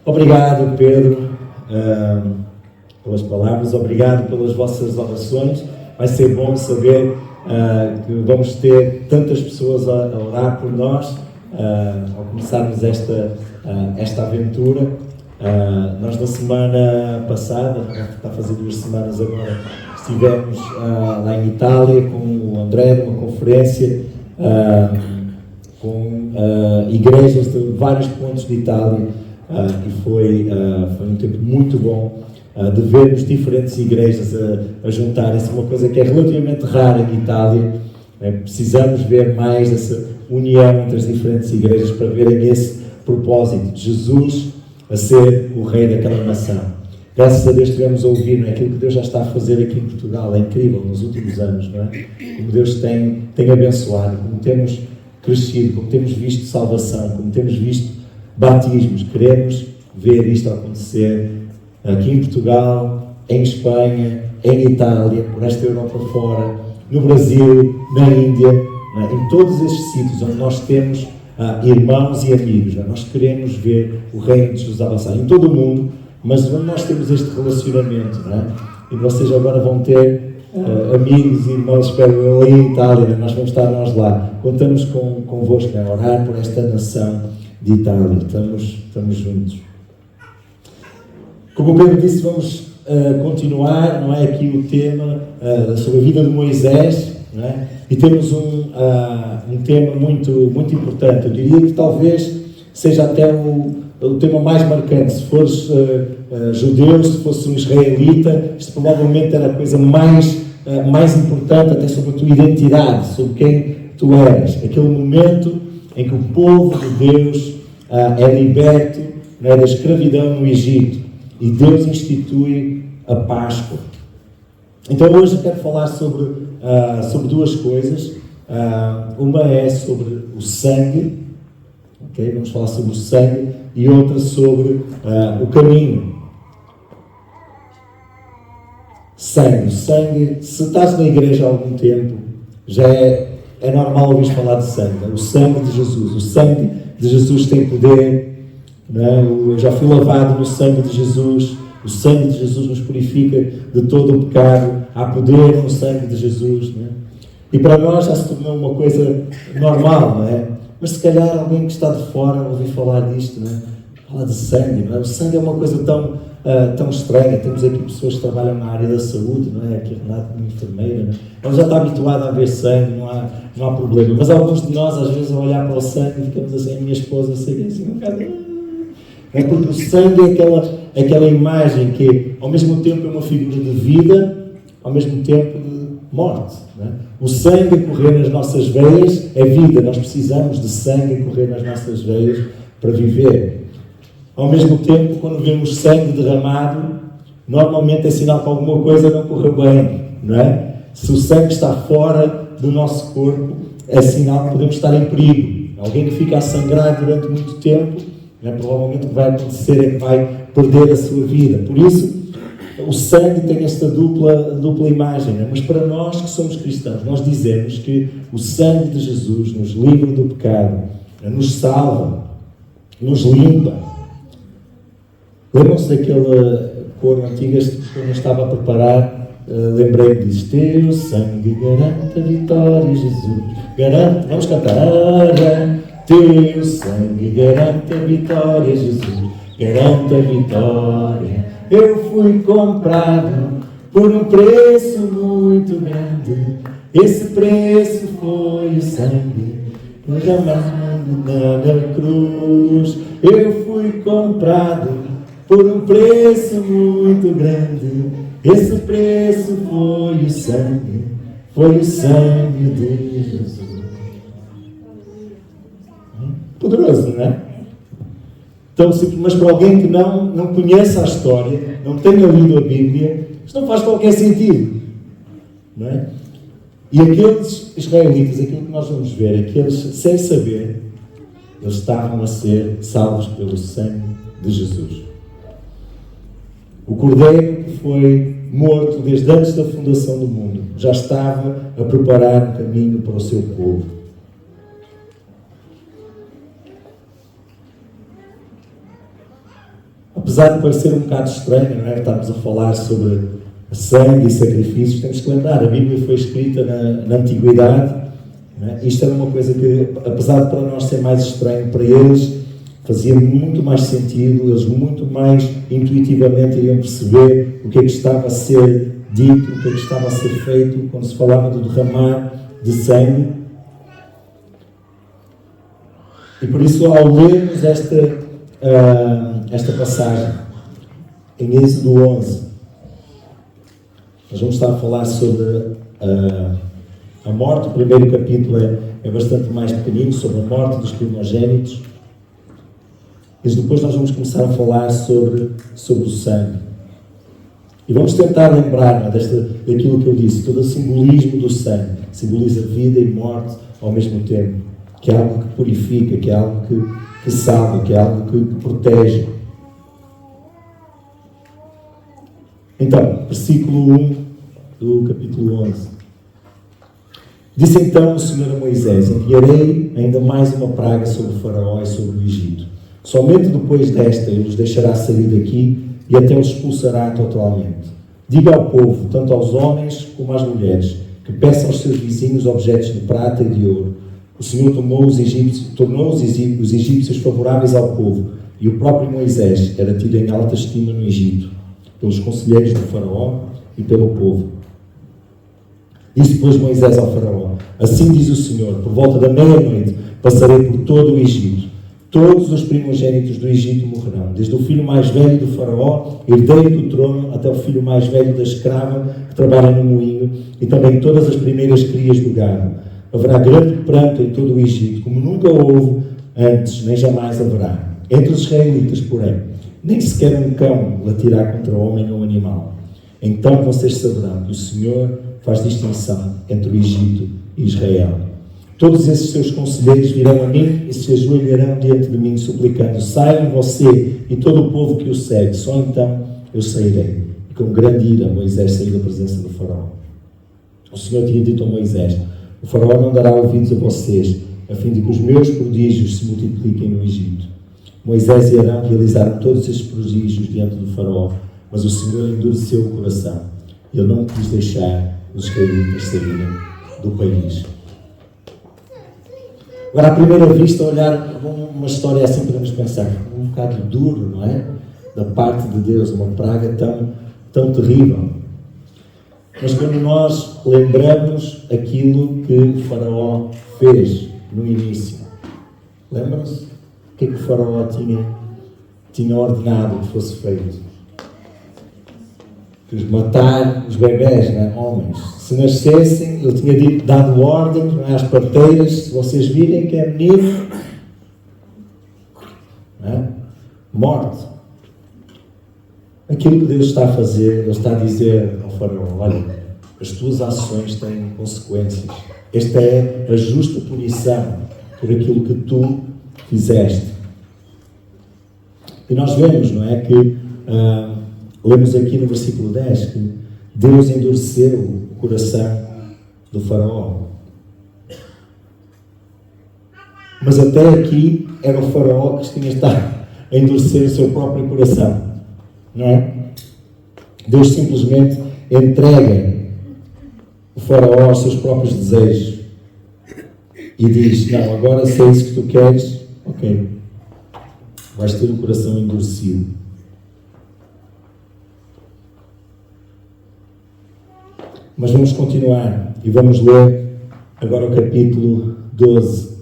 Obrigado, Pedro, pelas palavras, obrigado pelas vossas orações. Vai ser bom saber que vamos ter tantas pessoas a orar por nós ao começarmos esta aventura. Nós na semana passada, está a fazer 2 semanas agora, estivemos lá em Itália com o André numa conferência com igrejas de vários pontos de Itália e foi um tempo muito bom de vermos diferentes igrejas a juntarem-se, uma coisa que é relativamente rara em Itália. Precisamos ver mais essa união entre as diferentes igrejas para verem esse propósito de Jesus a ser o rei daquela nação. Graças a Deus estivemos a ouvir, não é? Aquilo que Deus já está a fazer aqui em Portugal, é incrível nos últimos anos, não é? Como Deus tem abençoado, como temos crescido, como temos visto salvação, como temos visto batismos. Queremos ver isto acontecer aqui em Portugal, em Espanha, em Itália, por esta Europa fora, no Brasil, na Índia, não é? Em todos estes sítios onde nós temos irmãos e amigos, não é? Nós queremos ver o reino de Jesus avançar em todo o mundo, mas onde nós temos este relacionamento, não é? E vocês agora vão ter amigos e irmãos, espero eu, ali em Itália, não é? Nós vamos estar nós lá. Contamos convosco, a orar por esta nação de Itália. Estamos juntos. Como o Pedro disse, vamos continuar, não é, aqui o tema sobre a vida de Moisés, não é? E temos um tema muito, muito importante. Eu diria que talvez seja até o tema mais marcante. Se fores judeu, se fosse um israelita, isto provavelmente era a coisa mais importante até sobre a tua identidade, sobre quem tu eras. Aquele momento em que o povo de Deus é liberto, não é, da escravidão no Egito e Deus institui a Páscoa. Então hoje eu quero falar sobre 2 coisas. Uma é sobre o sangue, okay? Vamos falar sobre o sangue, e outra sobre o caminho. Sangue, se estás na igreja há algum tempo, já é normal ouvir falar de sangue. O sangue de Jesus. O sangue de Jesus tem poder. Não é? Eu já fui lavado no sangue de Jesus. O sangue de Jesus nos purifica de todo o pecado. Há poder no sangue de Jesus. Não é? E para nós já se tornou uma coisa normal, não é? Mas se calhar alguém que está de fora ouvir falar disto, não é? Fala de sangue, não é? O sangue é uma coisa tão estranha. Temos aqui pessoas que trabalham na área da saúde, não é? Aqui a Renata, uma enfermeira, não é? Ela já está habituada a ver sangue, não há problema. Mas alguns de nós, às vezes, a olhar para o sangue, ficamos assim, a minha esposa segue assim um bocado. É porque o sangue é aquela imagem que, ao mesmo tempo, é uma figura de vida, ao mesmo tempo de morte. Não é? O sangue a correr nas nossas veias é vida. Nós precisamos de sangue a correr nas nossas veias para viver. Ao mesmo tempo, quando vemos sangue derramado, normalmente é sinal que alguma coisa não correu bem, não é? Se o sangue está fora do nosso corpo, é sinal que podemos estar em perigo. Alguém que fica a sangrar durante muito tempo, não é? Provavelmente o que vai acontecer é que vai perder a sua vida. Por isso, o sangue tem esta dupla imagem, não é? Mas para nós que somos cristãos, nós dizemos que o sangue de Jesus nos livra do pecado, nos salva, nos limpa. Lembram-se daquele coro antigo, quando eu estava a preparar, lembrei-me disso. Teu sangue garante a vitória, Jesus. Garante, vamos cantar. Teu sangue garante a vitória, Jesus. Garante a vitória. Eu fui comprado por um preço muito grande. Esse preço foi o sangue derramado na cruz. Eu fui comprado por um preço muito grande. Esse preço foi o sangue de Jesus. Poderoso, não é? Então, mas para alguém que não conhece a história, não tenha lido a Bíblia, isto não faz qualquer sentido, não é? E aqueles israelitas, aquilo que nós vamos ver, aqueles sem saber, eles estavam a ser salvos pelo sangue de Jesus. O Cordeiro que foi morto desde antes da fundação do mundo já estava a preparar um caminho para o seu povo. apesar de parecer um bocado estranho, não é? Estarmos a falar sobre sangue e sacrifícios, temos que lembrar, a Bíblia foi escrita na Antiguidade, não é? Isto era uma coisa que, apesar de para nós ser mais estranho, para eles fazia muito mais sentido, eles muito mais intuitivamente iriam perceber o que é que estava a ser dito, o que é que estava a ser feito quando se falava do derramar de sangue. E por isso, ao lermos esta passagem em Êxodo 11, nós vamos estar a falar sobre a morte. O primeiro capítulo é bastante mais pequenino, sobre a morte dos primogênitos. Mas depois nós vamos começar a falar sobre o sangue. E vamos tentar lembrar daquilo que eu disse, todo o simbolismo do sangue. Simboliza vida e morte ao mesmo tempo. Que é algo que purifica, que é algo que salva, que é algo que protege. Então, versículo 1 do capítulo 11. Disse então o Senhor a Moisés: enviarei ainda mais uma praga sobre o Faraó e sobre o Egito. Somente depois desta ele os deixará sair daqui e até os expulsará totalmente. Diga ao povo, tanto aos homens como às mulheres, que peçam aos seus vizinhos objetos de prata e de ouro. O Senhor tornou os egípcios favoráveis ao povo, e o próprio Moisés era tido em alta estima no Egito, pelos conselheiros do Faraó e pelo povo. Disse, pois, Moisés ao Faraó: assim diz o Senhor, por volta da meia-noite passarei por todo o Egito. Todos os primogênitos do Egito morrerão, desde o filho mais velho do Faraó, herdeiro do trono, até o filho mais velho da escrava que trabalha no moinho, e também todas as primeiras crias do gado. Haverá grande pranto em todo o Egito, como nunca houve antes, nem jamais haverá. Entre os israelitas, porém, nem sequer um cão latirá contra homem ou animal. Então vocês saberão que o Senhor faz distinção entre o Egito e Israel. Todos esses seus conselheiros virão a mim e se ajoelharão diante de mim, suplicando: saiam você e todo o povo que o segue, só então eu sairei. E com grande ira Moisés saiu da presença do Faraó. O Senhor tinha dito a Moisés: o Faraó não dará ouvidos a vocês, a fim de que os meus prodígios se multipliquem no Egito. Moisés e Arão realizaram todos esses prodígios diante do Faraó, mas o Senhor endureceu o coração. Ele não quis deixar os israelitas saírem do país. Agora, à primeira vista, olhar uma história assim, podemos pensar um bocado duro, não é? Da parte de Deus, uma praga tão terrível. Mas quando nós lembramos aquilo que o Faraó fez no início, lembram-se? O que é que o Faraó tinha ordenado que fosse feito? Que matar os bebés, não é? Homens. Se nascessem, ele tinha dado ordens, não é? Às parteiras: se vocês virem que é menino, não é? Morte. Aquilo que Deus está a fazer, Ele está a dizer ao Faraó: olha, as tuas ações têm consequências. Esta é a justa punição por aquilo que tu fizeste. E nós vemos, não é, que lemos aqui no versículo 10 que Deus endureceu o coração do Faraó. Mas até aqui era o Faraó que tinha estado a endurecer o seu próprio coração. Não é? Deus simplesmente entrega o Faraó aos seus próprios desejos e diz: não, agora se é isso que tu queres, ok, vais ter o coração endurecido. Mas vamos continuar e vamos ler agora o capítulo 12,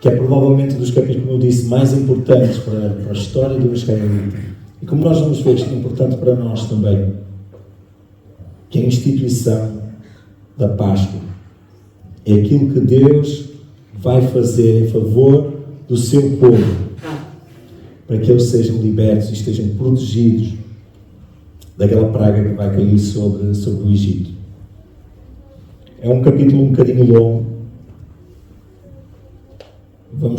que é provavelmente dos capítulos, como eu disse, mais importantes para a história do israelita. E como nós vamos ver, isto é importante para nós também, que é a instituição da Páscoa. É aquilo que Deus vai fazer em favor do seu povo, para que eles sejam libertos e estejam protegidos daquela praga que vai cair sobre o Egito. É um capítulo um bocadinho longo. Vou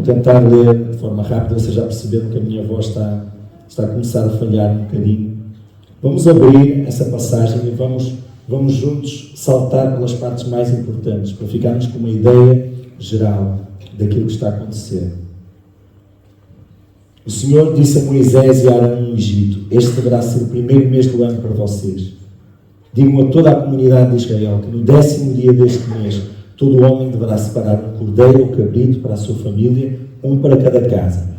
tentar ler de forma rápida. Vocês já perceberam que a minha voz está a começar a falhar um bocadinho. Vamos abrir essa passagem e vamos juntos saltar pelas partes mais importantes, para ficarmos com uma ideia geral daquilo que está a acontecer. O Senhor disse a Moisés e a Arão no Egito: este deverá ser o primeiro mês do ano para vocês. Digam a toda a comunidade de Israel que no 10º dia deste mês todo homem deverá separar um cordeiro ou cabrito para a sua família, um para cada casa.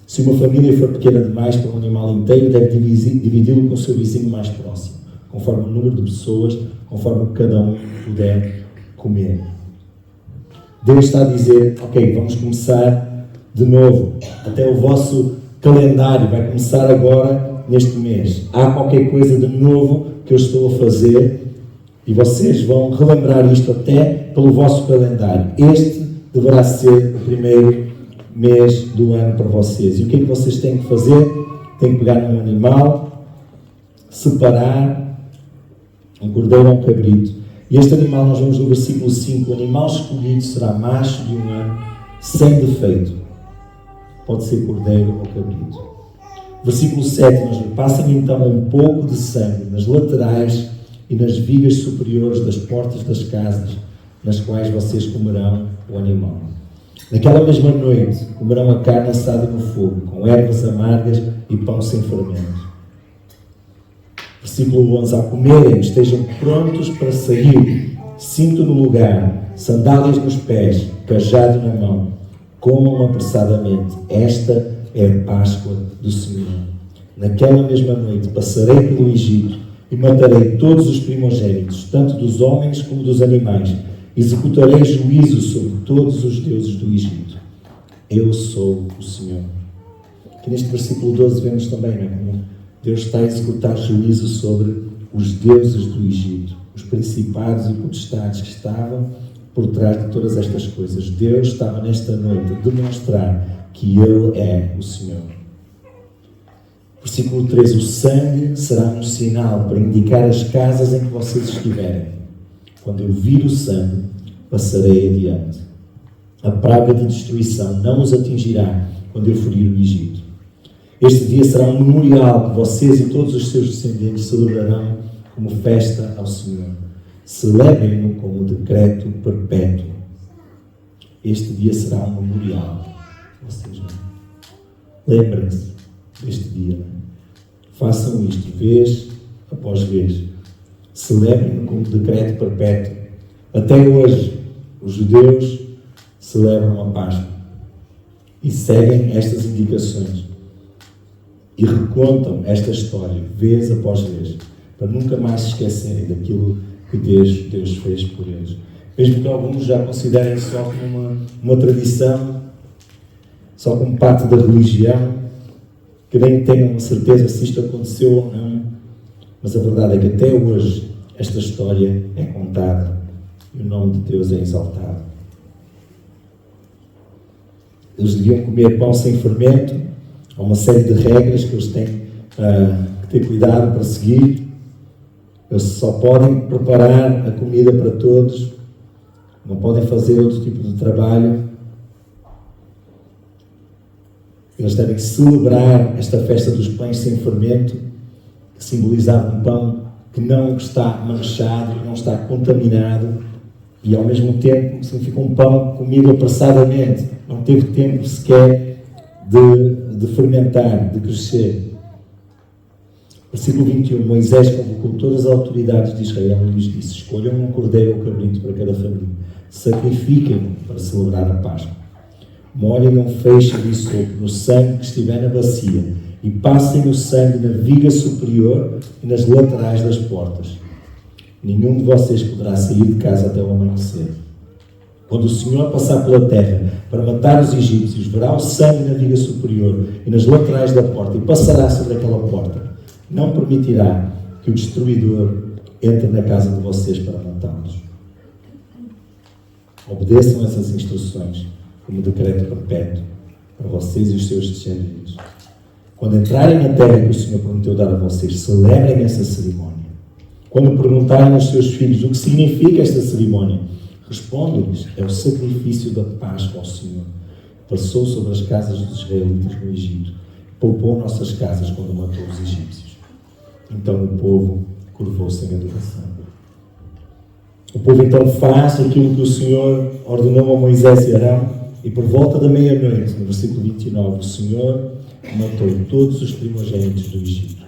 Se uma família for pequena demais para um animal inteiro, deve dividi-lo com o seu vizinho mais próximo, conforme o número de pessoas, conforme cada um puder comer. Deus está a dizer: ok, vamos começar de novo. Até o vosso calendário vai começar agora, neste mês. Há qualquer coisa de novo que eu estou a fazer e vocês vão relembrar isto até pelo vosso calendário. Este deverá ser o primeiro mês do ano para vocês. E o que é que vocês têm que fazer? Têm que pegar um animal, separar um cordeiro ou um cabrito. E este animal, nós vemos no versículo 5, o animal escolhido será macho de um ano, sem defeito. Pode ser cordeiro ou cabrito. Versículo 7, nós passem então um pouco de sangue nas laterais e nas vigas superiores das portas das casas, nas quais vocês comerão o animal. Naquela mesma noite, comerão a carne assada no fogo, com ervas amargas e pão sem fermento. Versículo 11, ao comerem, estejam prontos para sair, cinto no lugar, sandálias nos pés, cajado na mão. Comam apressadamente. Esta é a Páscoa do Senhor. Naquela mesma noite passarei pelo Egito e matarei todos os primogênitos, tanto dos homens como dos animais. Executarei juízo sobre todos os deuses do Egito. Eu sou o Senhor. Aqui neste versículo 12 vemos também, não é? Como Deus está a executar juízo sobre os deuses do Egito, os principados e potestades que estavam por trás de todas estas coisas. Deus estava nesta noite a demonstrar que Ele é o Senhor. Versículo 13. O sangue será um sinal para indicar as casas em que vocês estiverem. Quando eu vir o sangue, passarei adiante. A praga de destruição não os atingirá quando eu ferir o Egito. Este dia será um memorial que vocês e todos os seus descendentes celebrarão como festa ao Senhor. Celebrem-no como decreto perpétuo. Este dia será um memorial. Vocês lembrem-se deste dia. Façam isto vez após vez. Celebrem-no como decreto perpétuo. Até hoje, os judeus celebram a Páscoa e seguem estas indicações e recontam esta história vez após vez, para nunca mais se esquecerem daquilo que Deus fez por eles. Mesmo que alguns já considerem só como uma tradição, só como parte da religião, que nem tenham certeza se isto aconteceu ou não, mas a verdade é que até hoje esta história é contada e o nome de Deus é exaltado. Eles deviam comer pão sem fermento. Há uma série de regras que eles têm que ter cuidado para seguir. Eles só podem preparar a comida para todos, não podem fazer outro tipo de trabalho. Eles devem celebrar esta festa dos pães sem fermento, que simbolizava um pão que não está manchado, não está contaminado, e ao mesmo tempo significa um pão comido apressadamente, não teve tempo sequer de fermentar, de crescer. Versículo 21, Moisés convocou todas as autoridades de Israel e lhes disse: escolham um cordeiro ou cabrito para cada família, sacrifiquem-no para celebrar a Páscoa. Molhem um feixe de sopo no sangue que estiver na bacia e passem o sangue na viga superior e nas laterais das portas. Nenhum de vocês poderá sair de casa até o amanhecer. Quando o Senhor passar pela terra para matar os egípcios, verá o sangue na viga superior e nas laterais da porta e passará sobre aquela porta. Não permitirá que o destruidor entre na casa de vocês para matá-los. Obedeçam essas instruções como decreto perpétuo para vocês e os seus descendentes. Quando entrarem na terra que o Senhor prometeu dar a vocês, celebrem essa cerimónia. Quando perguntarem aos seus filhos o que significa esta cerimónia, respondam-lhes: é o sacrifício da Páscoa ao Senhor. Passou sobre as casas dos israelitas no Egito, poupou nossas casas quando matou os egípcios. Então o povo curvou-se em adoração. O povo então faz aquilo que o Senhor ordenou a Moisés e Arão, E por volta da meia-noite, no versículo 29, o Senhor matou todos os primogênitos do Egito,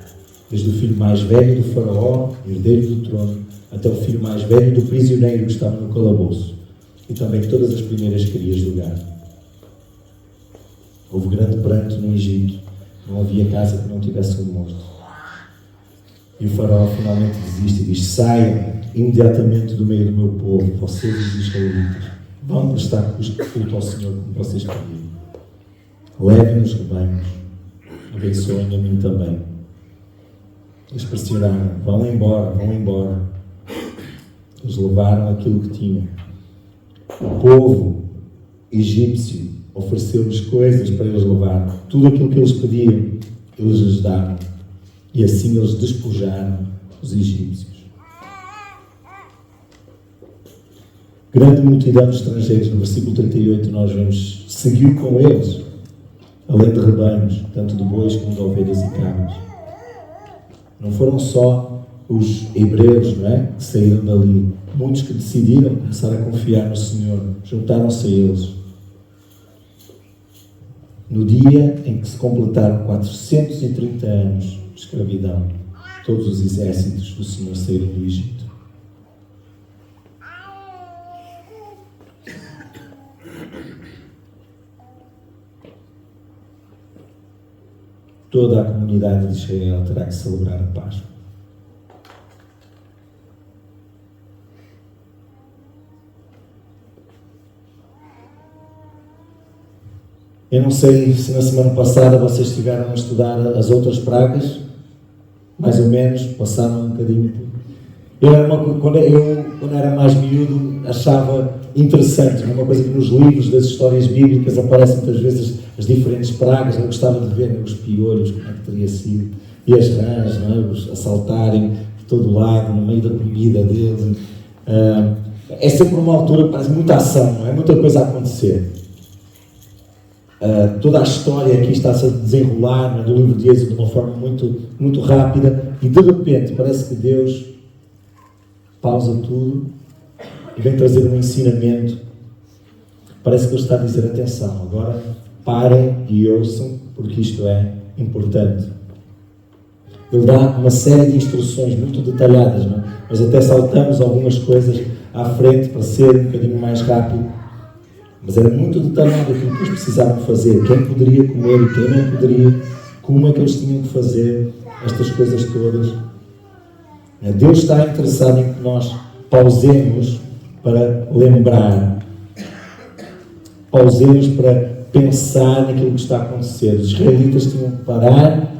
desde o filho mais velho do faraó, herdeiro do trono, até o filho mais velho do prisioneiro que estava no calabouço, e também todas as primeiras crias do gado. Houve grande pranto no Egito, não havia casa que não tivesse um morto. E o faraó finalmente desiste e diz: saiam imediatamente do meio do meu povo, vocês os israelitas, vão prestar culto ao Senhor como vocês queriam. Levem os rebanhos, abençoem a mim também. Eles pressionaram: vão embora, vão embora. Eles levaram aquilo que tinham. O povo egípcio ofereceu-lhes coisas para eles levar. Tudo aquilo que eles pediam, eles lhes davam. E assim eles despojaram os egípcios. Grande multidão de estrangeiros, no versículo 38 nós vemos, seguiu com eles, além de rebanhos, tanto de bois como de ovelhas e cabras. Não foram só os hebreus, não é, que saíram dali. Muitos que decidiram começar a confiar no Senhor, juntaram-se a eles. No dia em que se completaram 430 anos de escravidão, todos os exércitos do Senhor saíram do Egito. Toda a comunidade de Israel terá que celebrar a Páscoa. Eu não sei se na semana passada vocês estiveram a estudar as outras pragas, mais ou menos, passaram um bocadinho. Quando era mais miúdo, achava interessante, uma coisa que nos livros das histórias bíblicas aparecem muitas vezes as diferentes pragas. Eu gostava de ver, né, os piolhos, como é que teria sido, e as rãs, não é, os assaltarem por todo lado, no meio da comida deles. É sempre uma altura que parece muita ação, não é? Muita coisa a acontecer. Toda a história aqui está-se a desenrolar, né, do livro de Êxodo de uma forma muito, muito rápida, e de repente parece que Deus pausa tudo e vem trazer um ensinamento. Parece que Ele está a dizer: atenção, agora parem e ouçam, porque isto é importante. Ele dá uma série de instruções muito detalhadas, não é? Mas até saltamos algumas coisas à frente para ser um bocadinho mais rápido. Mas era muito detalhado aquilo que eles precisavam fazer, quem poderia comer e quem não poderia, como é que eles tinham que fazer estas coisas todas. Deus está interessado em que nós pausemos para lembrar, pausemos para pensar naquilo que está a acontecer. Os israelitas tinham que parar,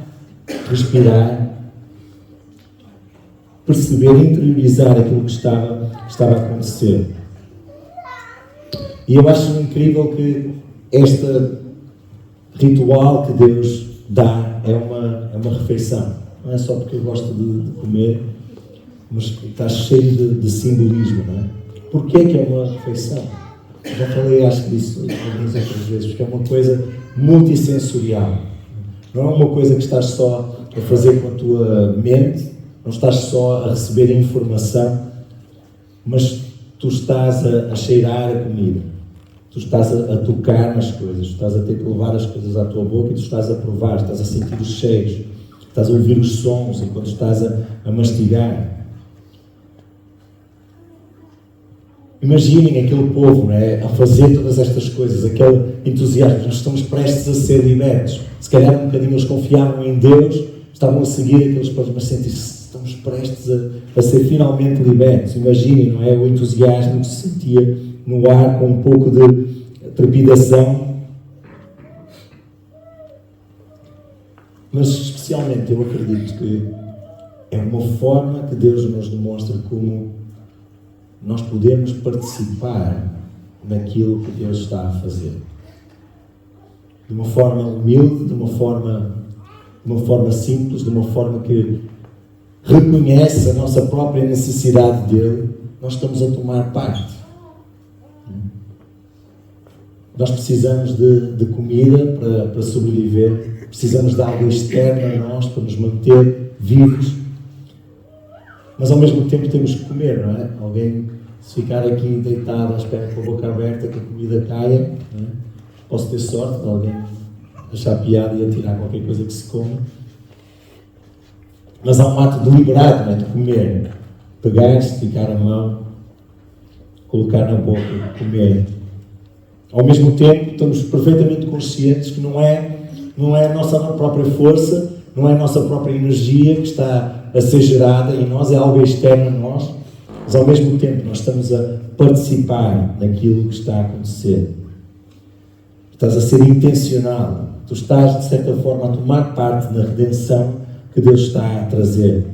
respirar, perceber, interiorizar aquilo que estava a acontecer. E eu acho incrível que este ritual que Deus dá é uma refeição. Não é só porque eu gosto de comer, mas está cheio de simbolismo, não é? Porquê que é uma refeição? Já falei, acho que disso algumas outras vezes, porque é uma coisa multissensorial. Não é uma coisa que estás só a fazer com a tua mente, não estás só a receber informação, mas tu estás a cheirar a comida, tu estás a tocar nas coisas, tu estás a ter que levar as coisas à tua boca e tu estás a provar, estás a sentir os cheiros, estás a ouvir os sons enquanto estás a mastigar. Imaginem aquele povo, não é, a fazer todas estas coisas, aquele entusiasmo. Nós estamos prestes a ser libertos. Se calhar um bocadinho eles confiavam em Deus, estavam a seguir aqueles passos, mas sentem-se, estamos prestes a ser finalmente libertos. Imaginem, não é, o entusiasmo que se sentia no ar, com um pouco de trepidação. Mas especialmente eu acredito que é uma forma que Deus nos demonstra como nós podemos participar naquilo que Deus está a fazer. De uma forma humilde, de uma forma simples, de uma forma que reconhece a nossa própria necessidade dele, nós estamos a tomar parte. Nós precisamos de comida para sobreviver, precisamos de algo externo a nós para nos manter vivos. Mas ao mesmo tempo temos que comer, não é? Alguém, se ficar aqui deitado à espera com a boca aberta que a comida caia, não é? Posso ter sorte de alguém achar piada e atirar qualquer coisa que se come. Mas há um ato deliberado, não é? De comer. Pegar, esticar a mão, colocar na boca, comer. Ao mesmo tempo, estamos perfeitamente conscientes que não é a nossa própria força, não é a nossa própria energia que está a ser gerada em nós, é algo externo a nós, mas ao mesmo tempo nós estamos a participar naquilo que está a acontecer. Estás a ser intencional, tu estás de certa forma a tomar parte na redenção que Deus está a trazer.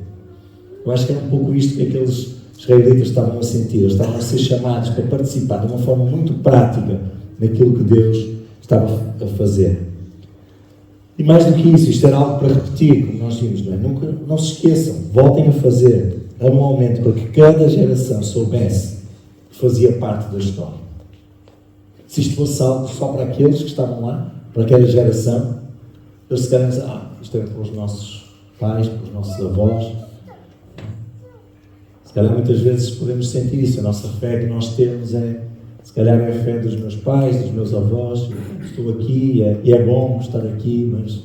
Eu acho que é um pouco isto que aqueles israelitas estavam a sentir, eles estavam a ser chamados para participar de uma forma muito prática naquilo que Deus estava a fazer. E mais do que isso, isto era algo para repetir, como nós vimos, não é? Não se esqueçam, voltem a fazer anualmente, para que cada geração soubesse que fazia parte da história. Se isto fosse algo só para aqueles que estavam lá, para aquela geração, eles se calhar dizem, isto é para os nossos pais, para os nossos avós. Se calhar muitas vezes podemos sentir isso, a nossa fé que nós temos se calhar é a fé dos meus pais, dos meus avós. Eu estou aqui e é bom estar aqui, mas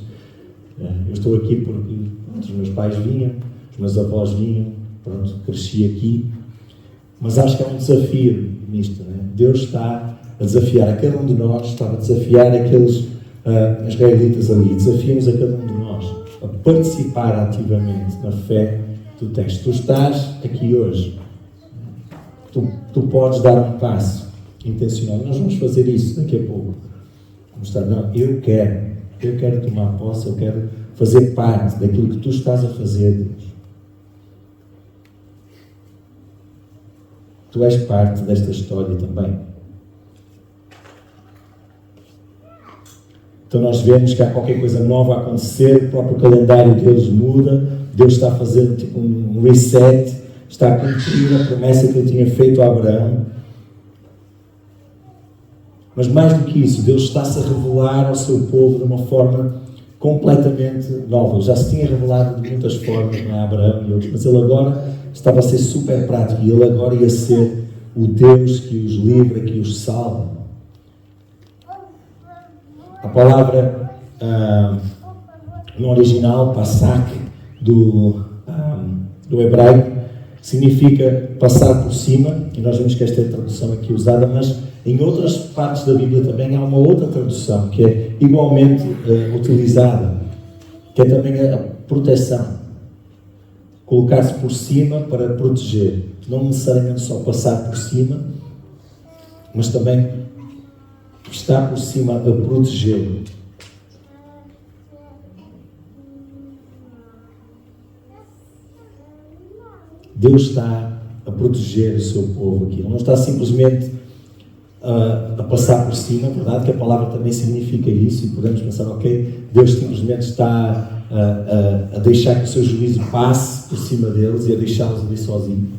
eu estou aqui porque os meus pais vinham, os meus avós vinham, pronto, cresci aqui. Mas acho que há um desafio nisto, não é? Deus está a desafiar a cada um de nós, estava a desafiar aqueles israelitas ali, desafiamos a cada um de nós a participar ativamente na fé que tu tens. Tu estás aqui hoje, tu podes dar um passo intencional. Nós vamos fazer isso daqui a pouco. Vamos estar, eu quero tomar posse, eu quero fazer parte daquilo que tu estás a fazer, Deus. Tu és parte desta história também. Então nós vemos que há qualquer coisa nova a acontecer, o próprio calendário de Deus muda, Deus está a fazer tipo um reset, está a cumprir a promessa que Ele tinha feito a Abraão. Mas mais do que isso, Deus está-se a revelar ao seu povo de uma forma completamente nova. Ele já se tinha revelado de muitas formas, não é? Abraão e outros, mas Ele agora estava a ser super prático e Ele agora ia ser o Deus que os livra, que os salva. A palavra no original, Passak, do hebraico, significa passar por cima, e nós vemos que esta é a tradução aqui usada, mas em outras partes da Bíblia também há uma outra tradução que é igualmente utilizada, que é também a proteção. Colocar-se por cima para proteger. Não necessariamente só passar por cima, mas também estar por cima a proteger. Deus está a proteger o seu povo aqui. Ele não está simplesmente a passar por cima. É verdade que a palavra também significa isso e podemos pensar, ok, Deus simplesmente está a deixar que o seu juízo passe por cima deles e a deixá-los ali sozinhos.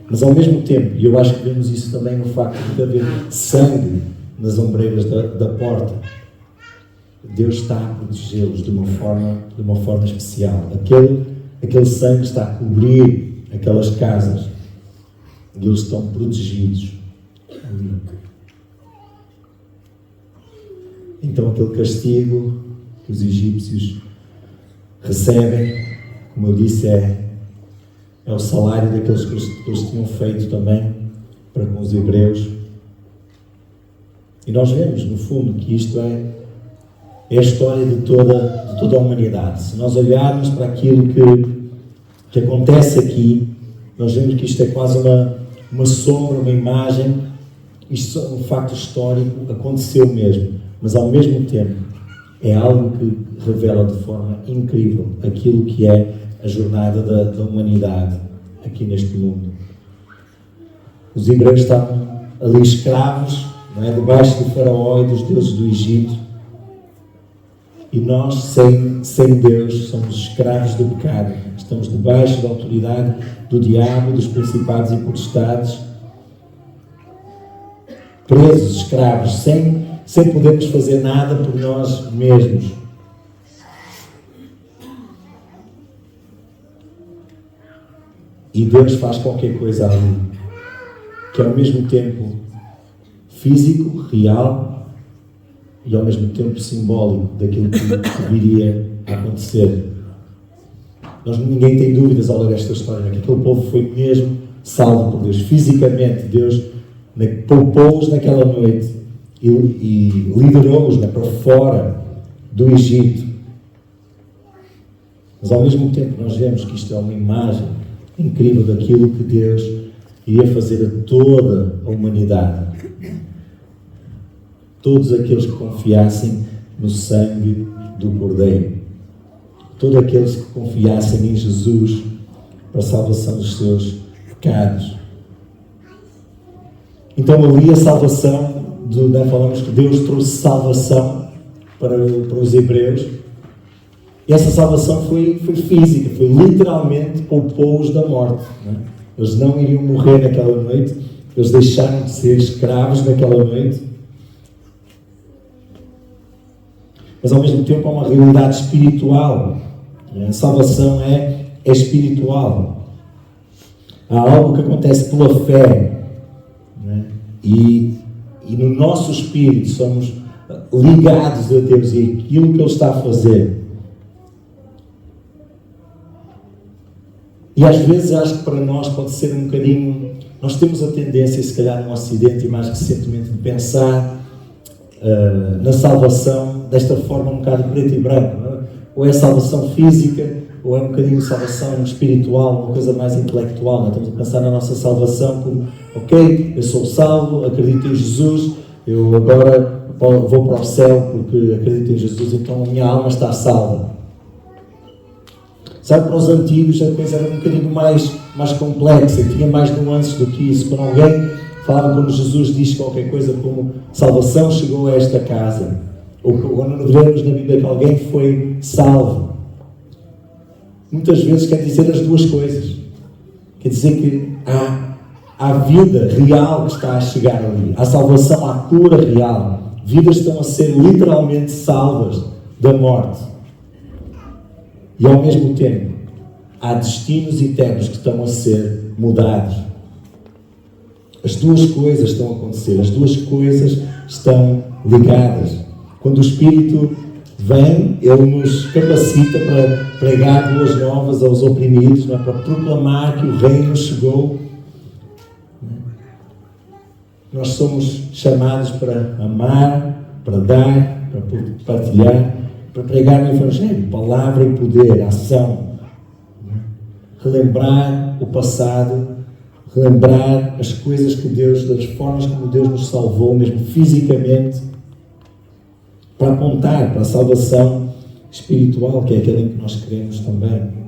Mas ao mesmo tempo, e eu acho que vemos isso também no facto de haver sangue nas ombreiras da porta, Deus está a protegê-los de uma forma especial. Aquele sangue está a cobrir aquelas casas e eles estão protegidos ali. Então aquele castigo que os egípcios recebem, como eu disse, é o salário daqueles que eles tinham feito também para com os hebreus. E nós vemos, no fundo, que isto é a história de toda a humanidade. Se nós olharmos para aquilo que acontece aqui, nós vemos que isto é quase uma sombra, uma imagem. Isto é um facto histórico, aconteceu mesmo. Mas, ao mesmo tempo, é algo que revela de forma incrível aquilo que é a jornada da humanidade aqui neste mundo. Os hebreus estavam ali escravos, não é? Debaixo do faraó e dos deuses do Egito. E nós, sem Deus, somos escravos do pecado. Estamos debaixo da autoridade do diabo, dos principados e potestades, presos, escravos, sem podermos fazer nada por nós mesmos. E Deus faz qualquer coisa ali, que é ao mesmo tempo físico, real, e ao mesmo tempo simbólico daquilo que viria a acontecer. Ninguém tem dúvidas ao ler esta história, que aquele povo foi mesmo salvo por Deus. Fisicamente, Deus poupou-os naquela noite e liderou-os para fora do Egito. Mas ao mesmo tempo nós vemos que isto é uma imagem incrível daquilo que Deus iria fazer a toda a humanidade. Todos aqueles que confiassem no sangue do Cordeiro. Todos aqueles que confiassem em Jesus para a salvação dos seus pecados. Então ali a salvação, falamos que Deus trouxe salvação para os hebreus. E essa salvação foi física, foi literalmente poupou-os da morte. Não é? Eles não iriam morrer naquela noite, eles deixaram de ser escravos naquela noite. Mas ao mesmo tempo há uma realidade espiritual. A salvação é espiritual. Há algo que acontece pela fé. Não é? E no nosso espírito somos ligados a Deus e aquilo que Ele está a fazer. E às vezes acho que para nós pode ser um bocadinho... Nós temos a tendência, se calhar no Ocidente e mais recentemente, de pensar na salvação desta forma um bocado preto e branco. Não é? Ou é salvação física, ou é um bocadinho salvação espiritual, uma coisa mais intelectual. Não é? Estamos a pensar na nossa salvação como, ok, eu sou salvo, acredito em Jesus, eu agora vou para o céu porque acredito em Jesus, então a minha alma está salva. Sabe, para os antigos a coisa era um bocadinho mais complexa, tinha mais nuances do que isso. Quando alguém falava, quando Jesus diz qualquer coisa como salvação chegou a esta casa, ou quando vemos na Bíblia que alguém foi salvo, muitas vezes quer dizer as duas coisas. Quer dizer que há vida real que está a chegar ali, há salvação, há cura real, vidas estão a ser literalmente salvas da morte. E ao mesmo tempo, há destinos eternos que estão a ser mudados. As duas coisas estão a acontecer, as duas coisas estão ligadas. Quando o Espírito vem, Ele nos capacita para pregar boas novas aos oprimidos, para proclamar que o Reino chegou. Nós somos chamados para amar, para dar, para partilhar, para pregar o Evangelho, palavra e poder, ação. Relembrar o passado, relembrar as coisas que Deus, das formas como Deus nos salvou, mesmo fisicamente, para apontar para a salvação espiritual, que é aquela em que nós queremos também.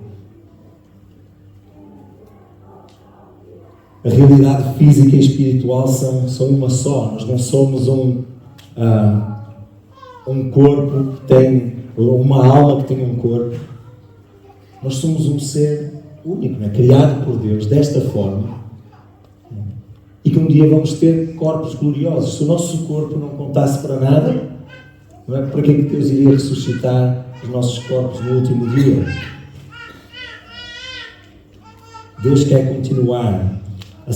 A realidade física e espiritual são uma só. Nós não somos um corpo que tem, uma alma que tem um corpo. Nós somos um ser único, não é? Criado por Deus desta forma, e que um dia vamos ter corpos gloriosos. Se o nosso corpo não contasse para nada, não é? Para que é que Deus iria ressuscitar os nossos corpos no último dia? Deus quer continuar a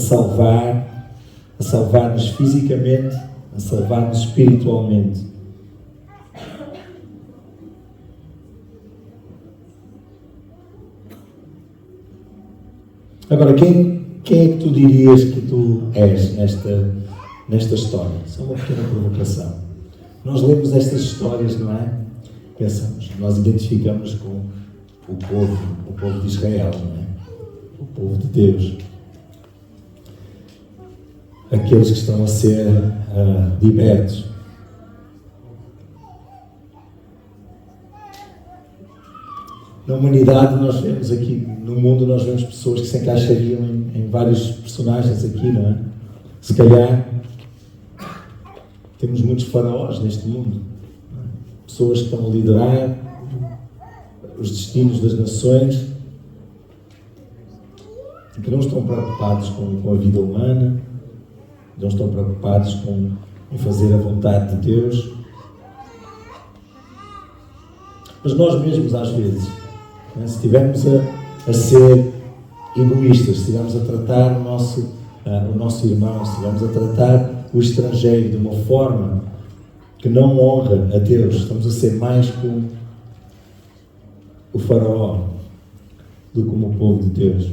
salvar-nos fisicamente, a salvar-nos espiritualmente. Agora, quem é que tu dirias que tu és nesta história? Só uma pequena provocação. Nós lemos estas histórias, não é? Pensamos, nós identificamos com o povo de Israel, não é? O povo de Deus. Aqueles que estão a ser libertos. Na humanidade nós vemos aqui, no mundo nós vemos pessoas que se encaixariam em vários personagens aqui, não é? Se calhar temos muitos faraós neste mundo, não é? Pessoas que estão a liderar os destinos das nações e que não estão preocupados com a vida humana, não estão preocupados em fazer a vontade de Deus. Mas nós mesmos às vezes, se estivermos a ser egoístas, se estivermos a tratar o nosso irmão, se estivermos a tratar o estrangeiro de uma forma que não honra a Deus. Estamos a ser mais como o faraó do que como o povo de Deus.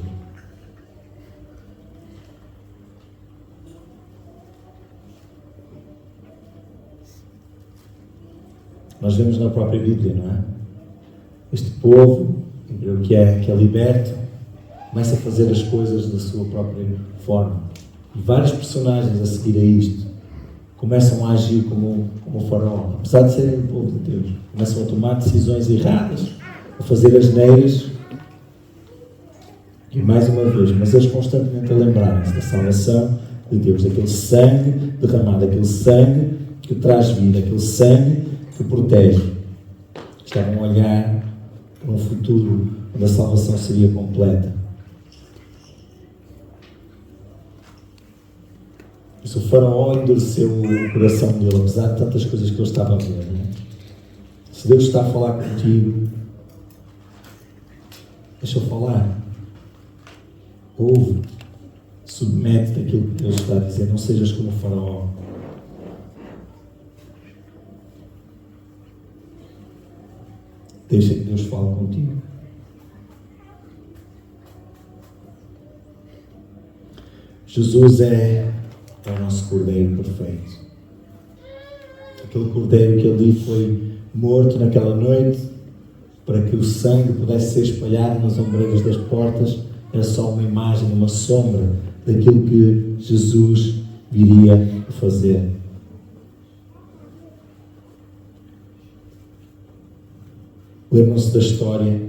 Nós vemos na própria Bíblia, não é? Este povo, que é liberto, começa a fazer as coisas da sua própria forma. E vários personagens a seguir a isto começam a agir como o faraó, apesar de serem o povo de Deus. Começam a tomar decisões erradas, a fazer asneiras. E mais uma vez, mas eles constantemente a lembrarem-se da salvação de Deus, daquele sangue derramado, aquele sangue que traz vida, aquele sangue que protege. Estavam a olhar para um futuro onde a salvação seria completa. Mas o faraó endureceu o coração dele, apesar de tantas coisas que ele estava a ver. Não é? Se Deus está a falar contigo, deixa-o falar. Ouve, submete-te àquilo que Deus está a dizer. Não sejas como o faraó. Deixa que Deus fale contigo. Jesus é o nosso Cordeiro perfeito. Aquele Cordeiro que ali foi morto naquela noite para que o sangue pudesse ser espalhado nas ombreiras das portas, era só uma imagem, uma sombra daquilo que Jesus viria a fazer. Lembram-se da história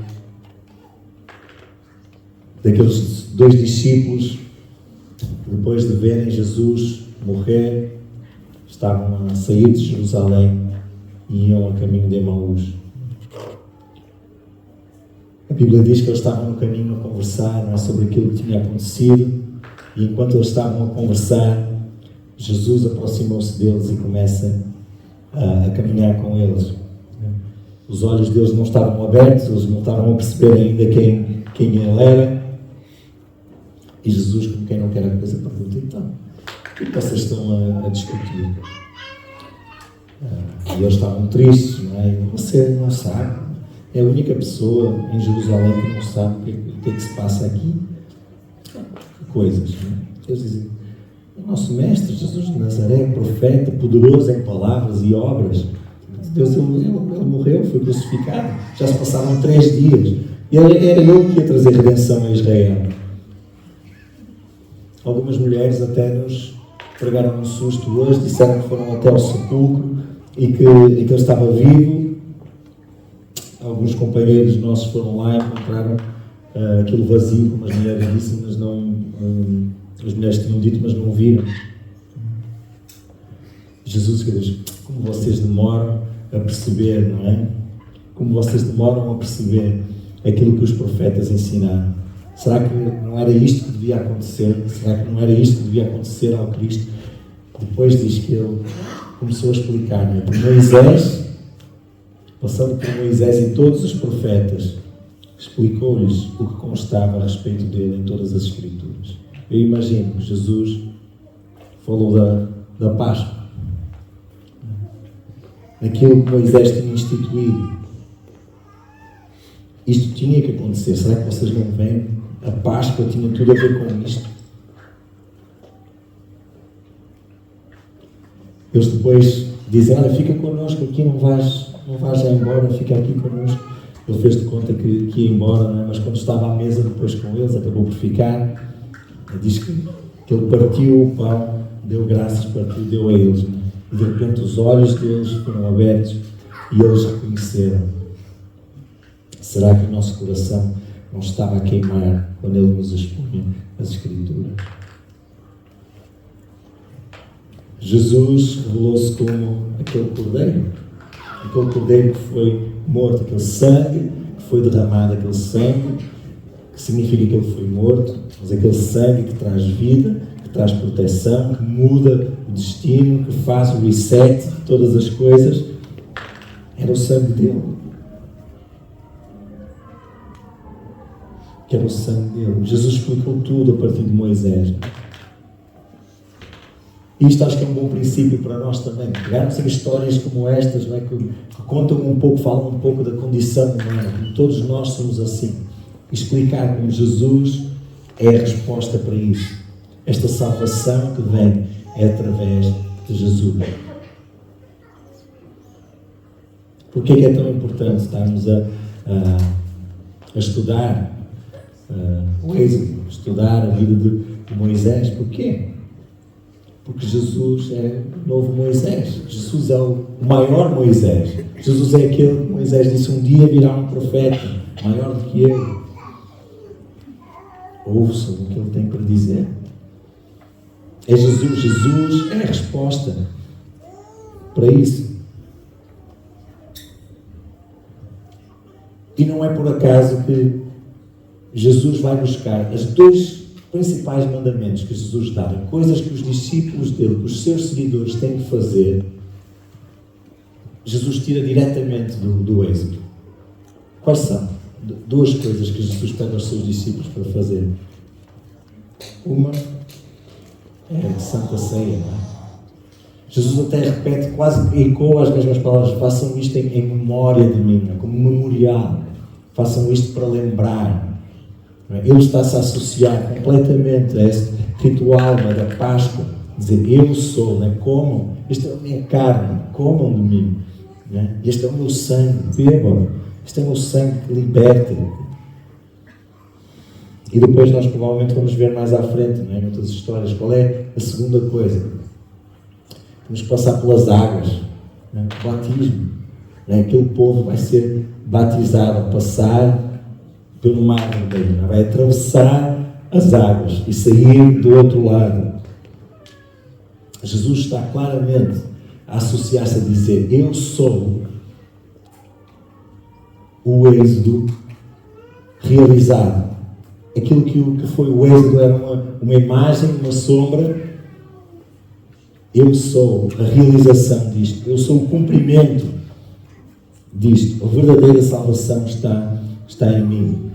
daqueles dois discípulos que depois de verem Jesus morrer, estavam a sair de Jerusalém e iam a caminho de Emaús. A Bíblia diz que eles estavam no caminho a conversar, não é, sobre aquilo que tinha acontecido, e enquanto eles estavam a conversar, Jesus aproximou-se deles e começa a caminhar com eles. Os olhos deles não estavam abertos, eles não estavam a perceber ainda quem ele era. E Jesus, como quem não quer a coisa, pergunta: então, o que vocês estão a discutir? E eles estavam tristes, não é? E você não sabe, é a única pessoa em Jerusalém que não sabe o que é que se passa aqui. Que coisas, não é? Eles dizem: o nosso mestre, Jesus de Nazaré, profeta, poderoso em palavras e obras. Deus, ele morreu, foi crucificado, já se passaram 3 dias. Era ele que ia trazer redenção a Israel. Algumas mulheres até nos pregaram um susto hoje, disseram que foram até ao sepulcro e que ele estava vivo. Alguns companheiros nossos foram lá e encontraram aquilo vazio, como as mulheres disseram, mas não, as mulheres tinham dito, mas não viram. Jesus diz: como vocês demoram a perceber, não é? Como vocês demoram a perceber aquilo que os profetas ensinaram. Será que não era isto que devia acontecer? Será que não era isto que devia acontecer ao Cristo? Depois diz que ele começou a explicar, não é? Por Moisés, passando por Moisés e todos os profetas, explicou-lhes o que constava a respeito dele em todas as Escrituras. Eu imagino que Jesus falou da Páscoa, naquilo que Moisés tinha instituído. Isto tinha que acontecer. Será que vocês não veem? A Páscoa tinha tudo a ver com isto. Eles depois dizem: olha, fica connosco aqui, não vais já embora, fica aqui connosco. Ele fez de conta que ia embora, não é? Mas quando estava à mesa depois com eles, acabou por ficar. Ele diz que ele partiu o pão, deu graças, partiu, deu a eles, não é? E de repente os olhos deles foram abertos e eles reconheceram. Será que o nosso coração não estava a queimar quando Ele nos expunha as Escrituras? Jesus revelou-se como aquele cordeiro que foi morto, aquele sangue que foi derramado, aquele sangue que significa que Ele foi morto, mas aquele sangue que traz vida, que traz proteção, que muda o destino, que faz o reset de todas as coisas. Era o sangue dele. Que era o sangue dele. Jesus explicou tudo a partir de Moisés. E isto acho que é um bom princípio para nós também. Pegarmos em histórias como estas, não é? que contam um pouco, falam um pouco da condição humana, como todos nós somos assim. E explicar como Jesus é a resposta para isso. Esta salvação que vem é através de Jesus. Porquê que é tão importante estarmos a estudar o Êxodo, estudar a vida de Moisés? Porquê? Porque Jesus é o novo Moisés. Jesus é o maior Moisés. Jesus é aquele que Moisés disse: um dia virá um profeta maior do que ele. Ouçam o que ele tem para dizer. É Jesus. Jesus é a resposta para isso. E não é por acaso que Jesus vai buscar os dois principais mandamentos que Jesus dá, coisas que os discípulos dele, que os seus seguidores têm que fazer. Jesus tira diretamente do Êxodo. Quais são? Duas coisas que Jesus pede aos seus discípulos para fazer. Uma é a Santa Ceia, não é? Jesus até repete, quase que ecoa as mesmas palavras: façam isto em memória de mim, como memorial. Façam isto para lembrar. Ele está-se a associar completamente a esse ritual, não é, da Páscoa. Dizer: eu sou, não é? Comam, esta é a minha carne, comam de mim. Não é? Este é o meu sangue, bebam. Este é o meu sangue que liberta. E depois nós provavelmente vamos ver mais à frente, não é, em outras histórias, qual é a segunda coisa. Temos que passar pelas águas, não é? O batismo. Não é? Aquele povo vai ser batizado ao passar pelo mar vermelho, vai atravessar as águas e sair do outro lado. Jesus está claramente a associar-se a dizer: eu sou o Êxodo realizado. Aquilo que foi o Êxodo era uma imagem, uma sombra. Eu sou a realização disto. Eu sou o cumprimento disto. A verdadeira salvação está em mim.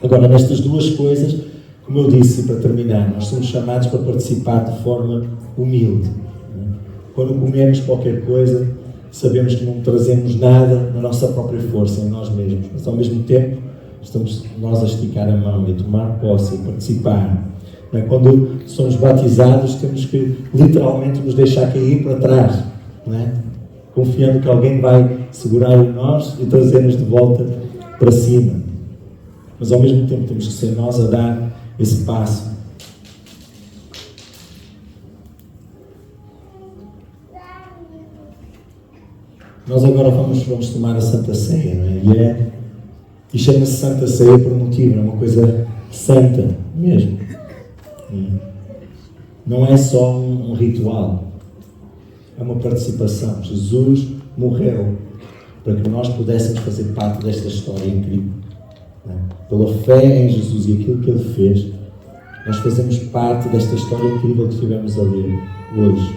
Agora, nestas duas coisas, como eu disse, para terminar, nós somos chamados para participar de forma humilde. Quando comemos qualquer coisa, sabemos que não trazemos nada na nossa própria força, em nós mesmos, mas ao mesmo tempo estamos nós a esticar a mão e a tomar posse e participar. Quando somos batizados, temos que literalmente nos deixar cair para trás, não é? Confiando que alguém vai segurar em nós e trazer-nos de volta para cima. Mas ao mesmo tempo temos que ser nós a dar esse passo. Nós agora vamos tomar a Santa Ceia, não é? E chama-se Santa Ceia por motivo, é uma coisa santa mesmo. Não é só um ritual, é uma participação. Jesus morreu para que nós pudéssemos fazer parte desta história incrível. Pela fé em Jesus e aquilo que Ele fez, nós fazemos parte desta história incrível que estivemos a ler hoje.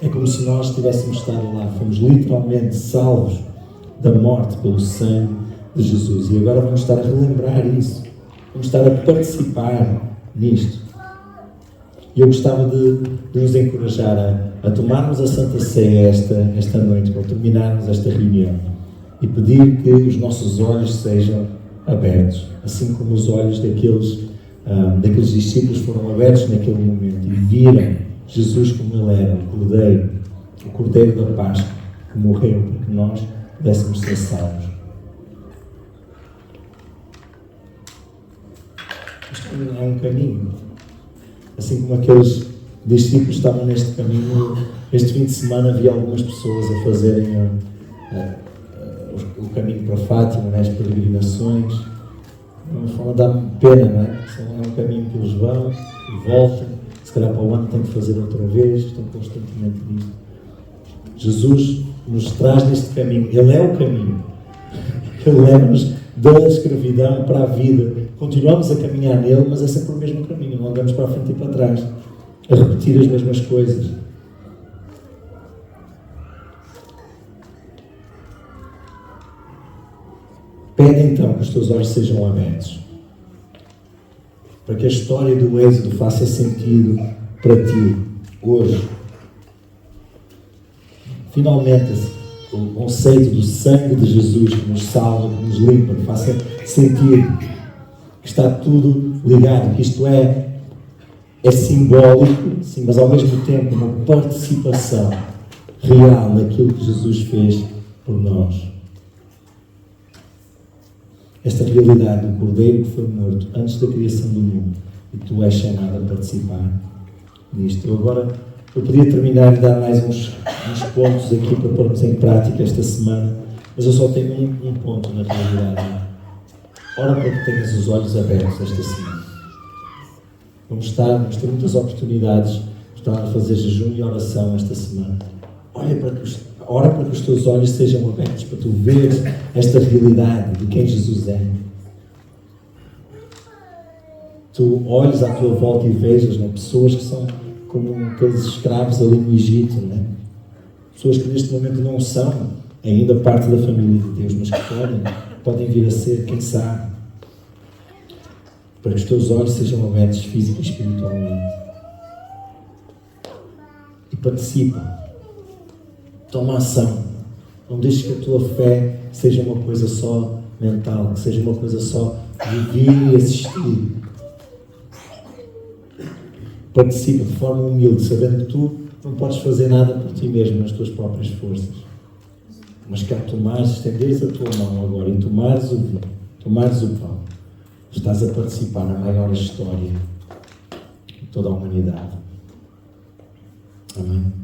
É como se nós tivéssemos estado lá, fomos literalmente salvos da morte pelo sangue de Jesus. E agora vamos estar a relembrar isso, vamos estar a participar nisto. E eu gostava de nos encorajar a tomarmos a Santa Ceia esta noite, para terminarmos esta reunião, e pedir que os nossos olhos sejam abertos, assim como os olhos daqueles discípulos foram abertos naquele momento e viram Jesus como Ele era, o Cordeiro da Páscoa, que morreu para que nós pudéssemos ser salvos. Isto é um caminho. Assim como aqueles discípulos estavam neste caminho, este fim de semana havia algumas pessoas a fazerem o caminho para Fátima, as peregrinações. Dá-me pena, não é? É um caminho que eles vão e voltam. Se calhar para o ano têm que fazer outra vez, estão constantemente nisto. Jesus nos traz neste caminho. Ele é o caminho. Ele leva-nos da escravidão para a vida. Continuamos a caminhar nele, mas é sempre o mesmo caminho. Não andamos para a frente e para trás, a repetir as mesmas coisas. Pede então que os teus olhos sejam abertos, para que a história do Êxodo faça sentido para ti hoje. Finalmente, o conceito do sangue de Jesus que nos salva, que nos limpa, que faça sentir que está tudo ligado, que isto é simbólico, sim, mas ao mesmo tempo uma participação real naquilo que Jesus fez por nós. Esta realidade do Cordeiro que foi morto antes da criação do mundo, e tu és chamado a participar nisto. Eu podia terminar e dar mais uns pontos aqui para pormos em prática esta semana, mas eu só tenho um ponto na realidade. Ora para que tenhas os olhos abertos esta semana. Vamos ter muitas oportunidades de estar a fazer jejum e oração esta semana. Ora para que os teus olhos sejam abertos, para tu veres esta realidade de quem Jesus é. Tu olhes à tua volta e vejas, né, pessoas que são como aqueles escravos ali no Egito, né? Pessoas que neste momento não são ainda parte da família de Deus, mas que podem vir a ser, quem sabe, para que os teus olhos sejam abertos física e espiritualmente. E participa. Toma ação. Não deixes que a tua fé seja uma coisa só mental, que seja uma coisa só de vir e assistir. Participa de forma humilde, sabendo que tu não podes fazer nada por ti mesmo, nas tuas próprias forças. Mas que ao tomares, estenderes a tua mão agora e tomares o vinho, tomares o pão, estás a participar na maior história de toda a humanidade. Amém?